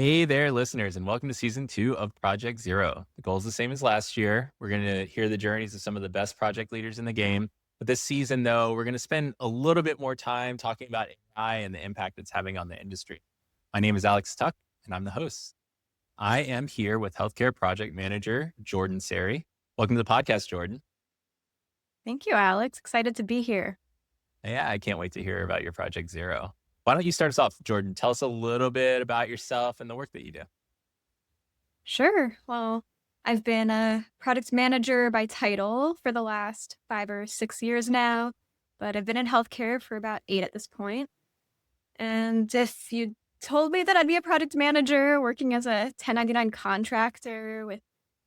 Hey there, listeners, and welcome to season 2 of Project Zero. The goal is the same as last year. We're going to hear the journeys of some of the best project leaders in the game. But this season, though, we're going to spend a little bit more time talking about AI and the impact it's having on the industry. My name is Alex Tuck, and I'm the host. I am here with healthcare project manager Jordyn Seri. Welcome to the podcast, Jordyn. Thank you, Alex. Excited to be here. Yeah, I can't wait to hear about your Project Zero. Why don't you start us off, Jordyn? Tell us a little bit about yourself and the work that you do. Sure. Well, I've been a product manager by title for the last 5 or 6 years now, but I've been in healthcare for about 8 at this point. And if you told me that I'd be a product manager working as a 1099 contractor with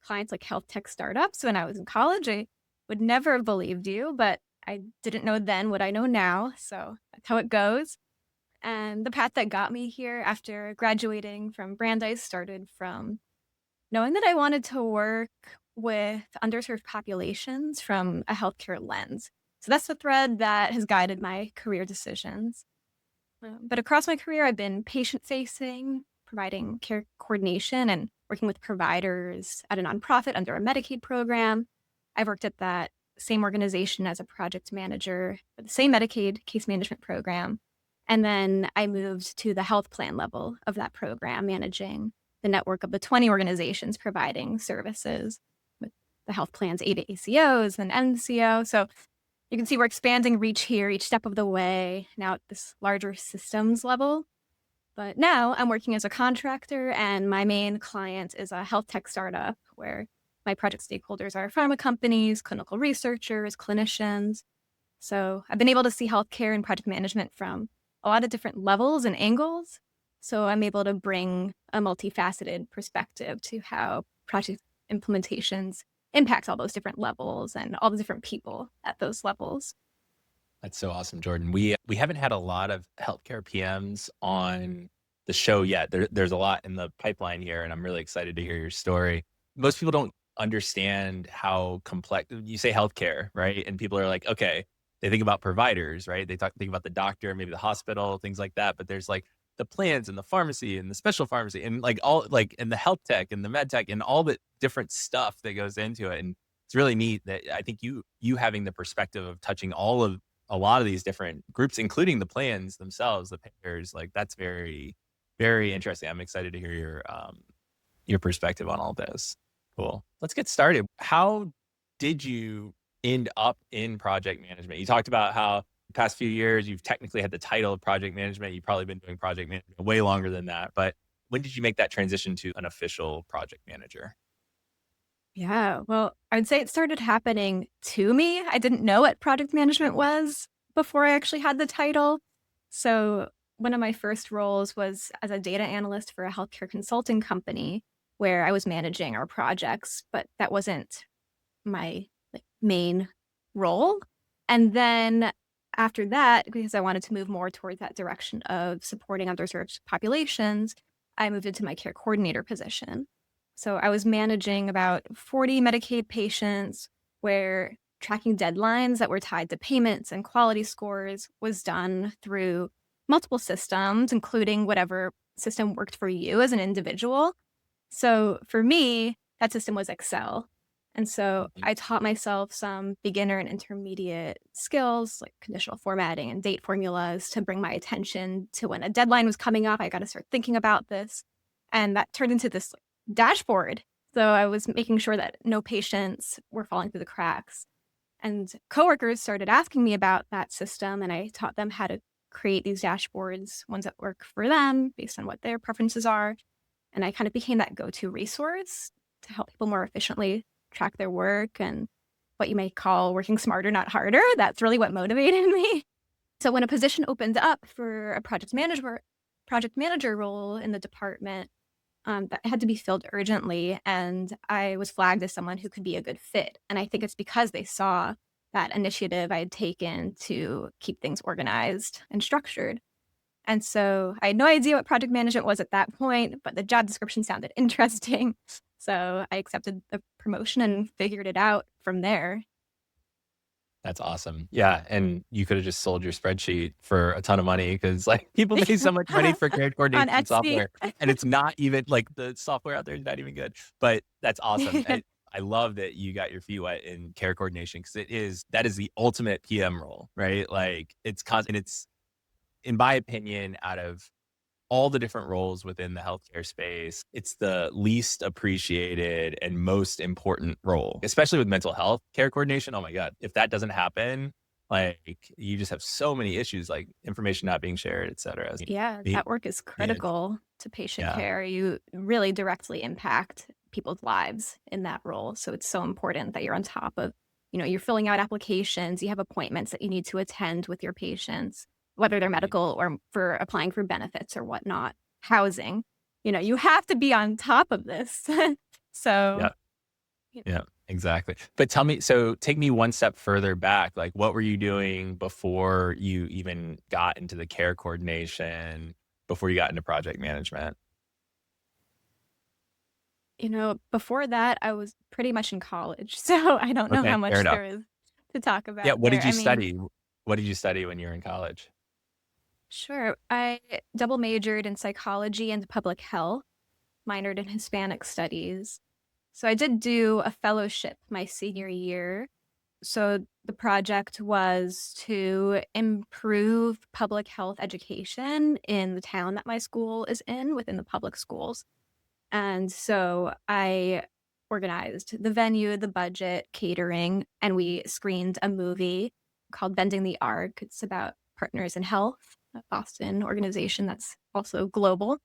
clients like health tech startups when I was in college, I would never have believed you, but I didn't know then what I know now. So that's how it goes. And the path that got me here after graduating from Brandeis started from knowing that I wanted to work with underserved populations from a healthcare lens. So that's the thread that has guided my career decisions. But across my career, I've been patient facing, providing care coordination, and working with providers at a nonprofit under a Medicaid program. I've worked at that same organization as a project manager for the same Medicaid case management program. And then I moved to the health plan level of that program, managing the network of the 20 organizations providing services with the health plan's 8 ACOs and NCO. So you can see we're expanding reach here each step of the way, now at this larger systems level. But now I'm working as a contractor, and my main client is a health tech startup where my project stakeholders are pharma companies, clinical researchers, clinicians. So I've been able to see healthcare and project management from a lot of different levels and angles. So I'm able to bring a multifaceted perspective to how project implementations impact all those different levels and all the different people at those levels. That's so awesome, Jordyn. We haven't had a lot of healthcare PMs on the show yet. There's a lot in the pipeline here, and I'm really excited to hear your story. Most people don't understand how complex you say healthcare, right? And people are like, okay, they think about providers, right? Think about the doctor, maybe the hospital, things like that. But there's like the plans and the pharmacy and the special pharmacy and like all like and the health tech and the med tech and all the different stuff that goes into it. And it's really neat that I think you having the perspective of touching all of a lot of these different groups, including the plans themselves, the payers, like that's very, very interesting. I'm excited to hear your perspective on all this. Cool. Let's get started. How did you end up in project management? You talked about how the past few years you've technically had the title of project management. You've probably been doing project management way longer than that. But when did you make that transition to an official project manager? Yeah, well, I'd say it started happening to me. I didn't know what project management was before I actually had the title. So, one of my first roles was as a data analyst for a healthcare consulting company where I was managing our projects, but that wasn't my main role. And then after that, because I wanted to move more towards that direction of supporting underserved populations, I moved into my care coordinator position. So I was managing about 40 Medicaid patients where tracking deadlines that were tied to payments and quality scores was done through multiple systems, including whatever system worked for you as an individual. So for me, that system was Excel. And so Mhm. I taught myself some beginner and intermediate skills like conditional formatting and date formulas to bring my attention to when a deadline was coming up. I got to start thinking about this. And that turned into this dashboard. So I was making sure that no patients were falling through the cracks. And coworkers started asking me about that system, and I taught them how to create these dashboards, ones that work for them based on what their preferences are. And I kind of became that go-to resource to help people more efficiently track their work and what you may call working smarter, not harder. That's really what motivated me. So when a position opened up for a project manager role in the department, that had to be filled urgently, and I was flagged as someone who could be a good fit. And I think it's because they saw that initiative I had taken to keep things organized and structured. And so I had no idea what project management was at that point, but the job description sounded interesting. So I accepted the promotion and figured it out from there. That's awesome. Yeah, and you could have just sold your spreadsheet for a ton of money because, like, people pay so much money for care On coordination Etsy. software, and it's not even like, the software out there is not even good, but that's awesome. I love that you got your feet wet in care coordination because that is the ultimate PM role, right? Like, and it's, in my opinion, out of all the different roles within the healthcare space, it's the least appreciated and most important role, especially with mental health care coordination. Oh my God. If that doesn't happen, like, you just have so many issues, like information not being shared, et cetera. Yeah, Me- that work is Yeah. critical to patient Yeah. care. You really directly impact people's lives in that role. So it's so important that you're on top of, you're filling out applications, you have appointments that you need to attend with your patients, whether they're medical or for applying for benefits or whatnot, housing. You have to be on top of this. So, Yeah. Yeah, exactly. But take me one step further back. Like, what were you doing before you even got into the care coordination, before you got into project management? before that, I was pretty much in college. So I don't know how Okay, fair much enough. there is to talk Yeah, about what did there. you I mean, study? What did you study when you were in college? sure. I double majored in psychology and public health, minored in Hispanic studies. So I did do a fellowship my senior year. So the project was to improve public health education in the town that my school is in within the public schools. And so I organized the venue, the budget, catering, and we screened a movie called Bending the Arc. It's about partners in health, a Boston organization that's also global.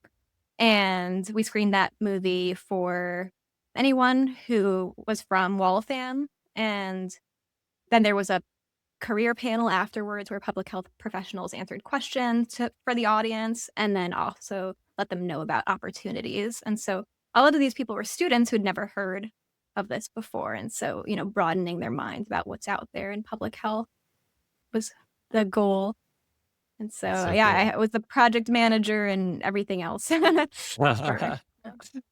And we screened that movie for anyone who was from Waltham. And then there was a career panel afterwards where public health professionals answered questions for the audience and then also let them know about opportunities. And so a lot of these people were students who'd never heard of this before. And so, broadening their minds about what's out there in public health was the goal. And That's so, so yeah, cool. I was the project manager and everything else. Sure.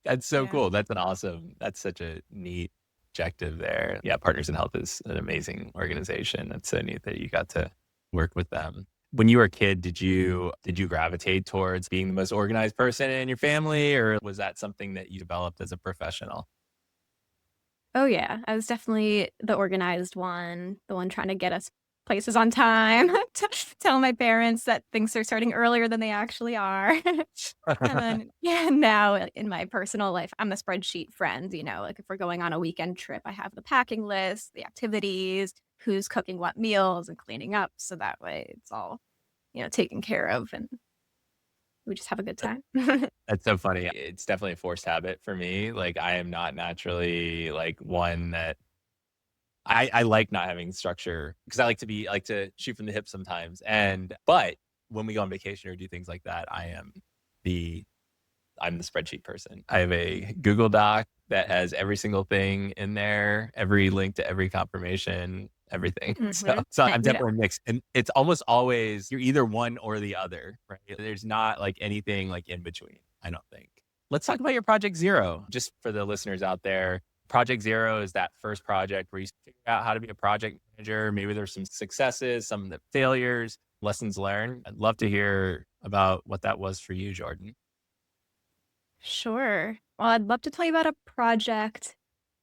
That's so Yeah. cool. That's such a neat objective there. Yeah, Partners in Health is an amazing organization. That's so neat that you got to work with them. When you were a kid, did you gravitate towards being the most organized person in your family, or was that something that you developed as a professional? Oh, yeah. I was definitely the organized one, the one trying to get us places on time, to tell my parents that things are starting earlier than they actually are. And then, yeah, now in my personal life, I'm the spreadsheet friend, like if we're going on a weekend trip, I have the packing list, the activities, who's cooking what meals and cleaning up. So that way it's all, taken care of and we just have a good time. That's so funny. It's definitely a forced habit for me. Like, I am not naturally like one that I like not having structure because I like to shoot from the hip sometimes. But when we go on vacation or do things like that, the I'm the spreadsheet person. I have a Google Doc that has every single thing in there, every link to every confirmation, everything. So Mhm. so And, I'm definitely mixed. And it's almost always you're either one or the other, right? There's not like anything like in between, I don't think. Let's talk about your Project Zero. Just for the listeners out there, Project Zero is that first project where you figure out how to be a project manager. Maybe there's some successes, some of the failures, lessons learned. I'd love to hear about what that was for you, Jordan. Sure. Well, I'd love to tell you about a project.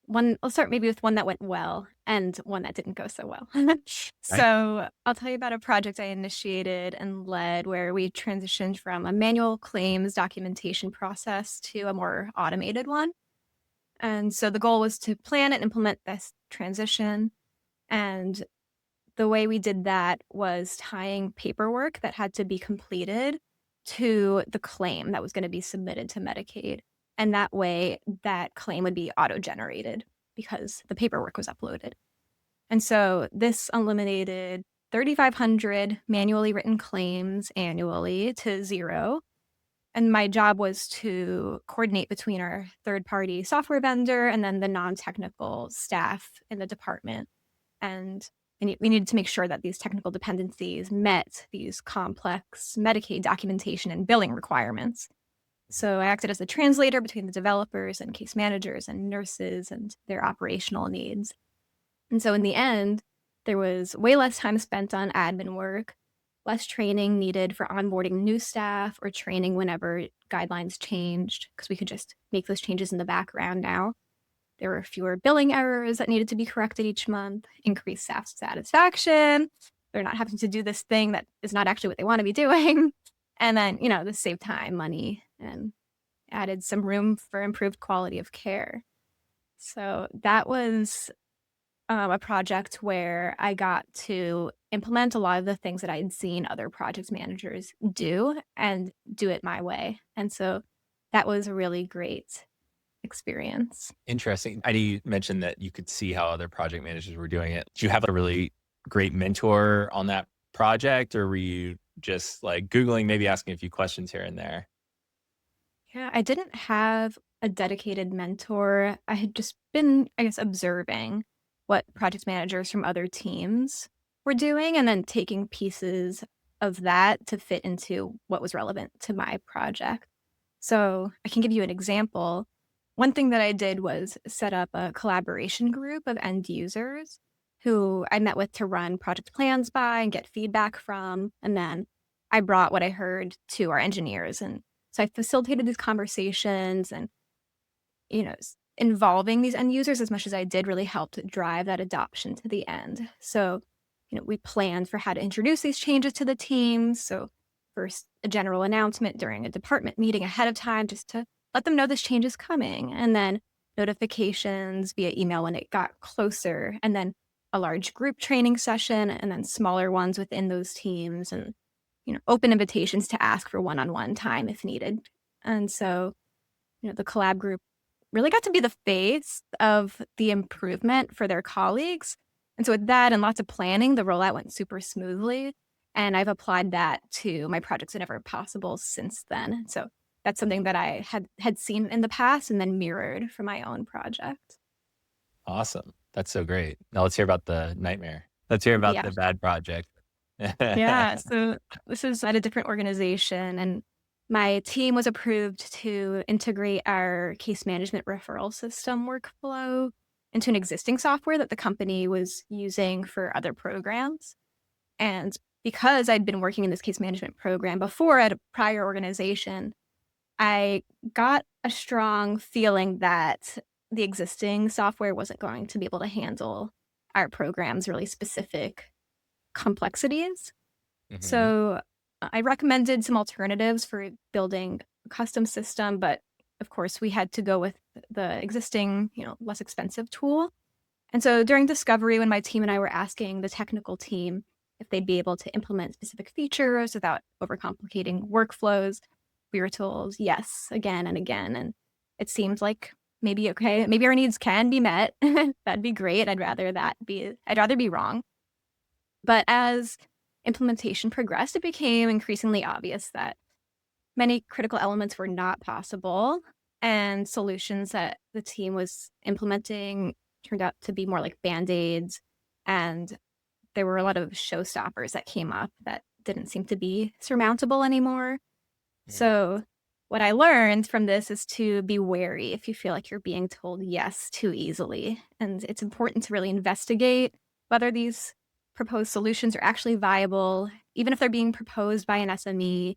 Let's start maybe with one that went well and one that didn't go so well. Okay. So I'll tell you about a project I initiated and led where we transitioned from a manual claims documentation process to a more automated one. And so the goal was to plan and implement this transition. And the way we did that was tying paperwork that had to be completed to the claim that was going to be submitted to Medicaid. And that way, that claim would be auto generated because the paperwork was uploaded. And so this eliminated 3,500 manually written claims annually to zero. And my job was to coordinate between our third party software vendor and then the non technical staff in the department. And we needed to make sure that these technical dependencies met these complex Medicaid documentation and billing requirements. So I acted as the translator between the developers and case managers and nurses and their operational needs. And so in the end, There was way less time spent on admin work, less training needed for onboarding new staff or training whenever guidelines changed, because we could just make those changes in the background now. There were fewer billing errors that needed to be corrected each month, increased staff satisfaction. They're not having to do this thing that is not actually what they want to be doing. And then, this saved time, money, and added some room for improved quality of care. So that was a project where I got to implement a lot of the things that I had seen other project managers do and do it my way. And so that was a really great experience. Interesting. I know you mentioned that you could see how other project managers were doing it. Did you have a really great mentor on that project, or were you just like Googling, maybe asking a few questions here and there? Yeah, I didn't have a dedicated mentor. I had just been, I guess, observing what project managers from other teams were doing and then taking pieces of that to fit into what was relevant to my project. So I can give you an example. One thing that I did was set up a collaboration group of end users who I met with to run project plans by and get feedback from. And then I brought what I heard to our engineers. And so I facilitated these conversations and, involving these end users as much as I did really helped drive that adoption to the end. So, we planned for how to introduce these changes to the team. So first, a general announcement during a department meeting ahead of time just to let them know this change is coming. And then notifications via email when it got closer. And then a large group training session and then smaller ones within those teams and, open invitations to ask for one-on-one time if needed. And so, the collab group really got to be the face of the improvement for their colleagues. And so with that and lots of planning, the rollout went super smoothly. And I've applied that to my projects whenever possible since then. So that's something that I had seen in the past and then mirrored for my own project. Awesome. That's so great. Now let's hear about the nightmare. Let's hear about Yeah. the bad project. Yeah. So this is at a different organization, and my team was approved to integrate our case management referral system workflow into an existing software that the company was using for other programs. And because I'd been working in this case management program before at a prior organization, I got a strong feeling that the existing software wasn't going to be able to handle our program's really specific complexities. Mhm. So I recommended some alternatives for building a custom system, but of course we had to go with the existing, less expensive tool. And so during discovery, when my team and I were asking the technical team if they'd be able to implement specific features without overcomplicating workflows, we were told yes again and again. And it seemed like maybe okay, maybe our needs can be met. That'd be great. I'd rather be wrong. But as implementation progressed, it became increasingly obvious that many critical elements were not possible, and solutions that the team was implementing turned out to be more like band-aids, and there were a lot of showstoppers that came up that didn't seem to be surmountable anymore. Mm. So, what I learned from this is to be wary if you feel like you're being told yes too easily. And it's important to really investigate whether these proposed solutions are actually viable. Even if they're being proposed by an SME,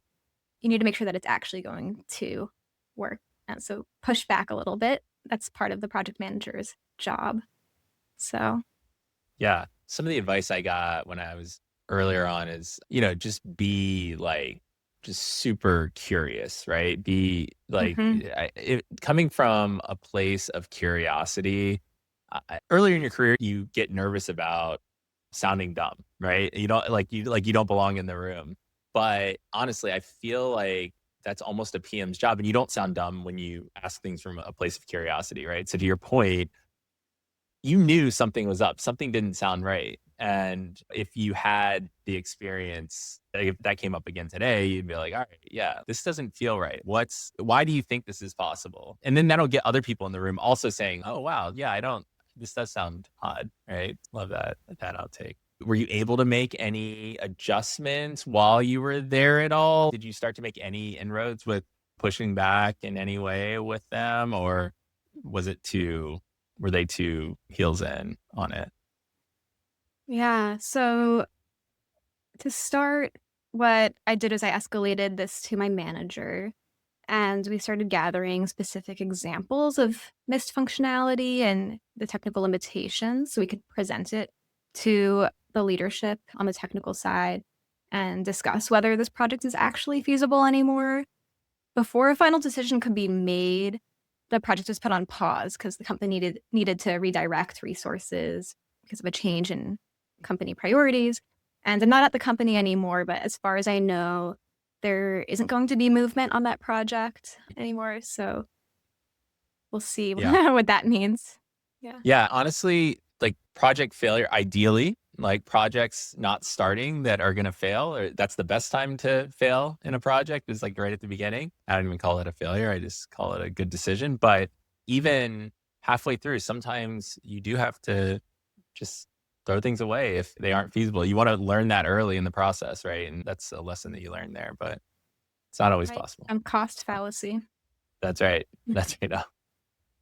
you need to make sure that it's actually going to work. And so, push back a little bit. That's part of the project manager's job. So, Yeah. Some of the advice I got when I was earlier on is, just be like, just super curious, right? Be like, mhm. coming from a place of curiosity. Earlier in your career, you get nervous about sounding dumb, right? You don't belong in the room. But honestly, I feel like that's almost a PM's job, and you don't sound dumb when you ask things from a place of curiosity, right? So to your point, you knew something was up, something didn't sound right. And if you had the experience, like if that came up again today, you'd be like, all right, yeah, this doesn't feel right. Why do you think this is possible? And then that'll get other people in the room also saying, oh, wow, yeah, this does sound odd, right? Love that outtake. Were you able to make any adjustments while you were there at all? Did you start to make any inroads with pushing back in any way with them, or was it too were they too heels in on it? Yeah. So to start, what I did is I escalated this to my manager and we started gathering specific examples of missed functionality and the technical limitations so we could present it to the leadership on the technical side and discuss whether this project is actually feasible anymore. Before a final decision could be made, the project was put on pause because the company needed to redirect resources because of a change in company priorities. And I'm not at the company anymore, but as far as I know, there isn't going to be movement on that project anymore. So we'll see Yeah. what that means. Yeah. Yeah, honestly, like project failure, ideally, like projects not starting that are gonna fail, or that's the best time to fail in a project is like right at the beginning. I don't even call it a failure. I just call it a good decision. But even halfway through, sometimes you do have to just throw things away if they aren't feasible. You want to learn that early in the process, right? And that's a lesson that you learn there, but it's not always Right. possible. Cost fallacy. That's right. That's right.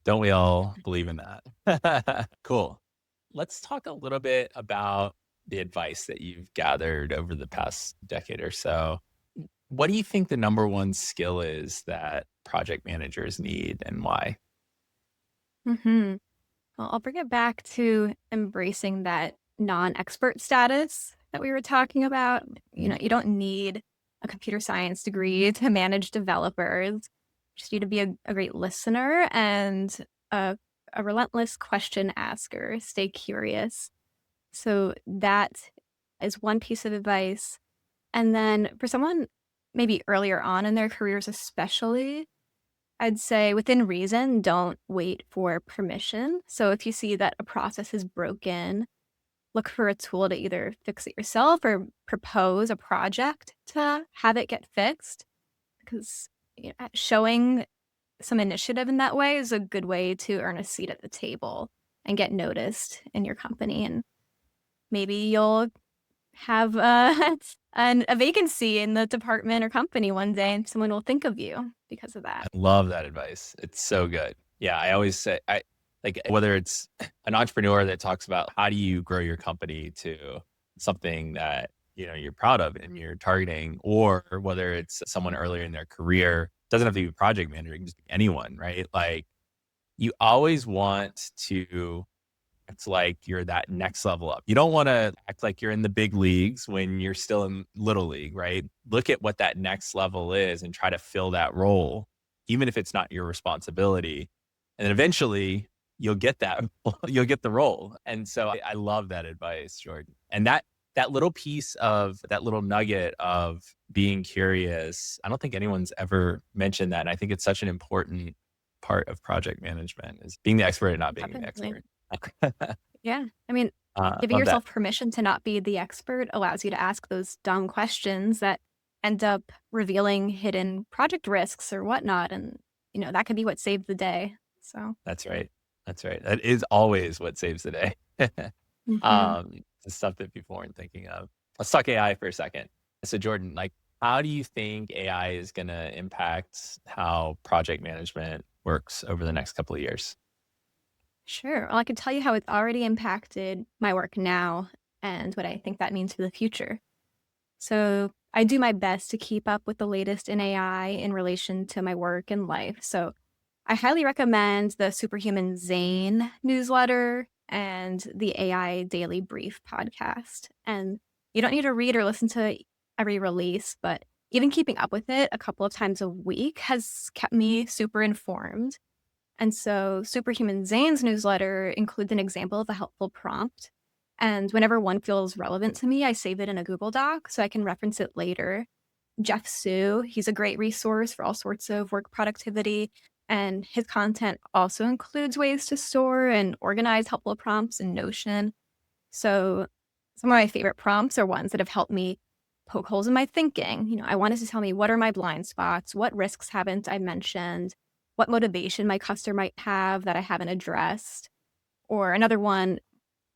Don't we all believe in that? Cool. Let's talk a little bit about the advice that you've gathered over the past decade or so. What do you think the number one skill is that project managers need and why? Hmm. Well, I'll bring it back to embracing that non-expert status that we were talking about. You don't need a computer science degree to manage developers. You just need to be a great listener and a relentless question asker. Stay curious. So that is one piece of advice. And then for someone maybe earlier on in their careers, especially, I'd say within reason, don't wait for permission. So if you see that a process is broken, look for a tool to either fix it yourself or propose a project to have it get fixed. Because showing some initiative in that way is a good way to earn a seat at the table and get noticed in your company. And maybe you'll have a vacancy in the department or company one day, and someone will think of you because of I that. love that advice. It's so good. Yeah, I always say I like whether it's an entrepreneur that talks about how do you grow your company to something that, you're proud of and you're targeting, or whether it's someone earlier in their career, doesn't have to be a project manager, it can just be anyone, right? Like you always want to it's like you're that next level up. You don't wanna act like you're in the big leagues when you're still in little league, right? Look at what that next level is and try to fill that role, even if it's not your responsibility. And then eventually you'll get that you'll get the role. And so I love that advice, Jordan. And that little piece of that little nugget of being curious, I don't think anyone's ever mentioned that. And I think it's such an important part of project management is being the expert and not being the Definitely. expert. Yeah. I mean, giving Love that. yourself permission to not be the expert allows you to ask those dumb questions that end up revealing hidden project risks or whatnot. And, that could be what saved the day. So, That's right. That's right. That is always what saves the day. mhm. The stuff that people weren't thinking of. Let's talk AI for a second. So Jordan, like, how do you think AI is gonna impact how project management works over the next couple of years? Sure. Well, I can tell you how it's already impacted my work now and what I think that means for the future. So I do my best to keep up with the latest in AI in relation to my work and life. So I highly recommend the Superhuman Zane newsletter and the AI Daily Brief podcast. And you don't need to read or listen to every release, but even keeping up with it a couple of times a week has kept me super informed. And so Superhuman Zane's newsletter includes an example of a helpful prompt. And whenever one feels relevant to me, I save it in a Google Doc so I can reference it later. Jeff Sue, he's a great resource for all sorts of work productivity. And his content also includes ways to store and organize helpful prompts in Notion. So some of my favorite prompts are ones that have helped me poke holes in my thinking. I wanted to tell me what are my blind spots, what risks haven't I mentioned, what motivation my customer might have that I haven't addressed. Or another one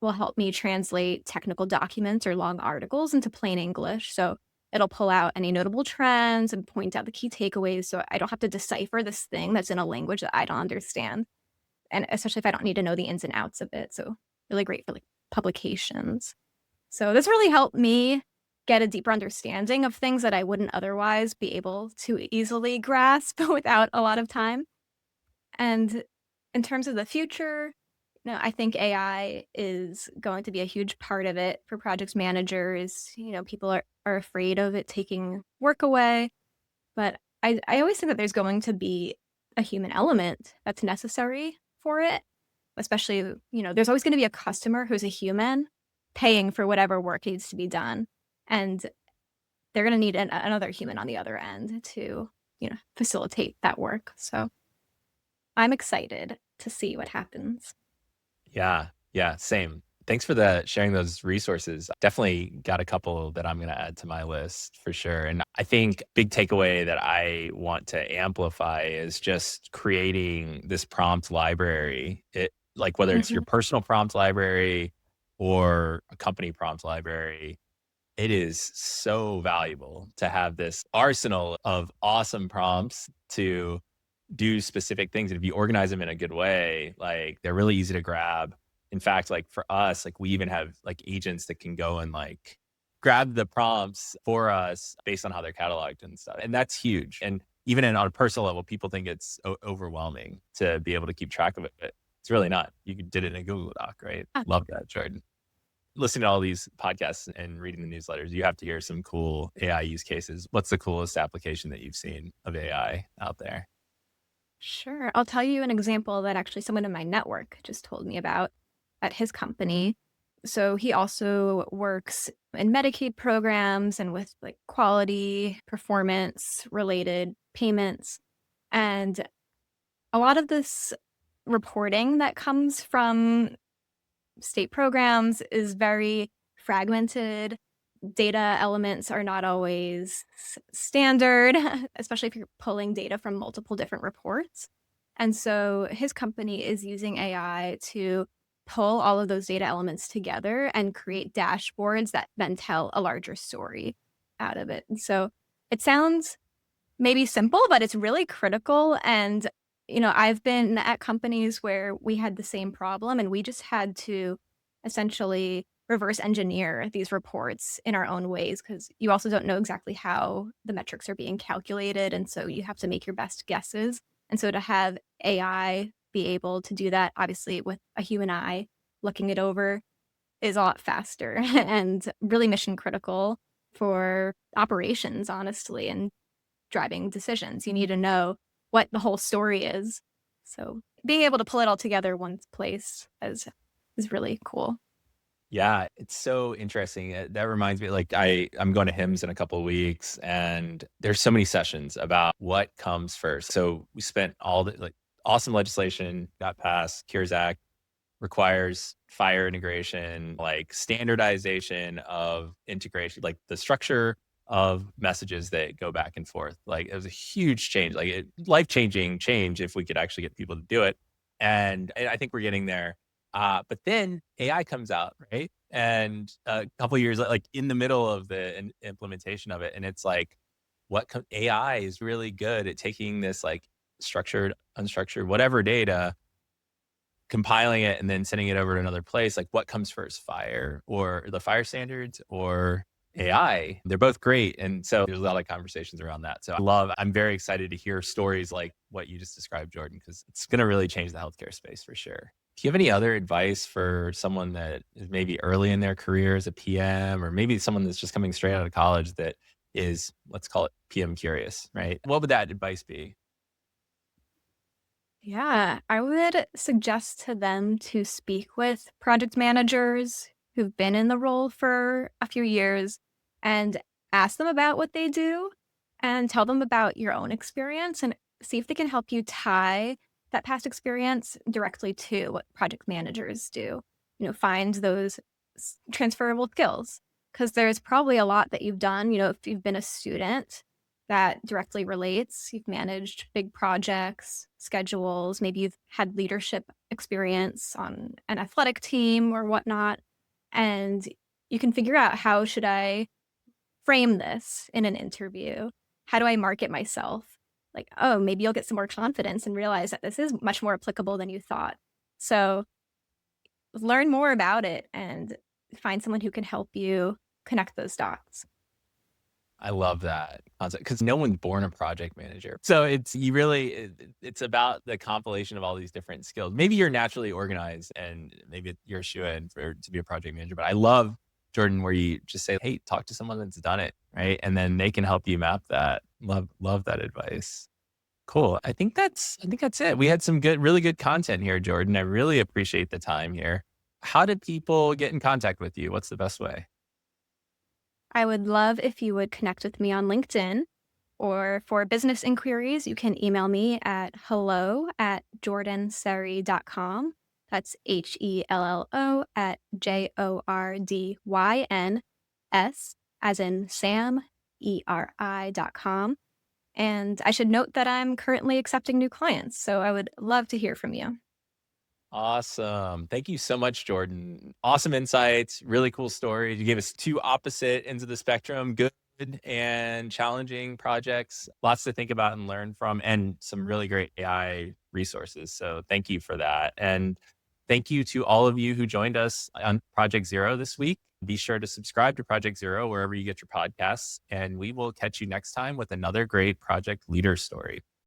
will help me translate technical documents or long articles into plain English. So it'll pull out any notable trends and point out the key takeaways so I don't have to decipher this thing that's in a language that I don't understand. And especially if I don't need to know the ins and outs of it. So really great for like publications. So this really helped me get a deeper understanding of things that I wouldn't otherwise be able to easily grasp without a lot of time. And in terms of the future, I think AI is going to be a huge part of it for project managers. People are afraid of it taking work away, but I always think that there's going to be a human element that's necessary for it, especially, there's always going to be a customer who's a human paying for whatever work needs to be done. And they're going to need another human on the other end to, facilitate that work. So I'm excited to see what happens. Yeah. Yeah. Same. Thanks for sharing those resources. Definitely got a couple that I'm going to add to my list for sure. And I think big takeaway that I want to amplify is just creating this prompt library. It like whether it's your Mhm. personal prompt library or a company prompt library, it is so valuable to have this arsenal of awesome prompts to do specific things. And if you organize them in a good way, like they're really easy to grab. In fact, like for us, like we even have like agents that can go and like grab the prompts for us based on how they're cataloged and stuff. And that's huge. And even on a personal level, people think it's overwhelming to be able to keep track of it. But it's really not. You did it in a Google Doc, right? Ah, Love that, Jordan. Listening to all these podcasts and reading the newsletters, you have to hear some cool AI use cases. What's the coolest application that you've seen of AI out there? sure. I'll tell you an example that actually someone in my network just told me about at his company. So he also works in Medicaid programs and with like quality performance related payments. And a lot of this reporting that comes from state programs is very fragmented. Data elements are not always standard, especially if you're pulling data from multiple different reports. And so his company is using AI to pull all of those data elements together and create dashboards that then tell a larger story out of it. And so it sounds maybe simple, but it's really critical. And, I've been at companies where we had the same problem and we just had to essentially reverse engineer these reports in our own ways because you also don't know exactly how the metrics are being calculated. And so you have to make your best guesses. And so to have AI be able to do that, obviously with a human eye looking it over, is a lot faster and really mission critical for operations, honestly. And driving decisions. You need to know what the whole story is. So being able to pull it all together one place is really cool. Yeah, it's so interesting. That reminds me, like I'm going to HIMSS in a couple of weeks, and there's so many sessions about what comes first. So we spent all the like awesome legislation got passed. Cures Act requires fire integration, like standardization of integration, like the structure of messages that go back and forth. Like it was a huge change, like life changing change if we could actually get people to do it. And I think we're getting there. But then AI comes out, right? And a couple years, like in the middle of the implementation of it, and it's like, AI is really good at taking this like structured, unstructured, whatever data, compiling it and then sending it over to another place, like what comes first, fire or the fire standards or AI? They're both great. And so there's a lot of conversations around that. So I'm very excited to hear stories like what you just described, Jordan, because it's going to really change the healthcare space for sure. Do you have any other advice for someone that is maybe early in their career as a PM, or maybe someone that's just coming straight out of college that is, let's call it PM curious, right? What would that advice be? Yeah, I would suggest to them to speak with project managers who've been in the role for a few years and ask them about what they do and tell them about your own experience and see if they can help you tie that past experience directly to what project managers do. Find those transferable skills because there's probably a lot that you've done, if you've been a student that directly relates. You've managed big projects, schedules, maybe you've had leadership experience on an athletic team or whatnot. And you can figure out, how should I frame this in an interview? How do I market myself? Like, oh, maybe you'll get some more confidence and realize that this is much more applicable than you thought. So learn more about it and find someone who can help you connect those dots. I love that concept because no one's born a project manager. So it's about the compilation of all these different skills. Maybe you're naturally organized and maybe you're a shoo-in for to be a project manager. But I love, Jordyn, where you just say, hey, talk to someone that's done it, right? And then they can help you map that. Love that advice. Cool. I think that's it. We had some really good content here, Jordyn. I really appreciate the time here. How do people get in contact with you? What's the best way? I would love if you would connect with me on LinkedIn, or for business inquiries, you can email me at hello@jordanseri.com. That's HELLO at JORDYNS, as in Sam, ERI.com. And I should note that I'm currently accepting new clients, so I would love to hear from you. Awesome. Thank you so much, Jordyn. Awesome insights, really cool stories. You gave us two opposite ends of the spectrum, good and challenging projects. Lots to think about and learn from, and some really great AI resources. So thank you for that. And thank you to all of you who joined us on Project Zero this week. Be sure to subscribe to Project Zero wherever you get your podcasts, and we will catch you next time with another great project leader story.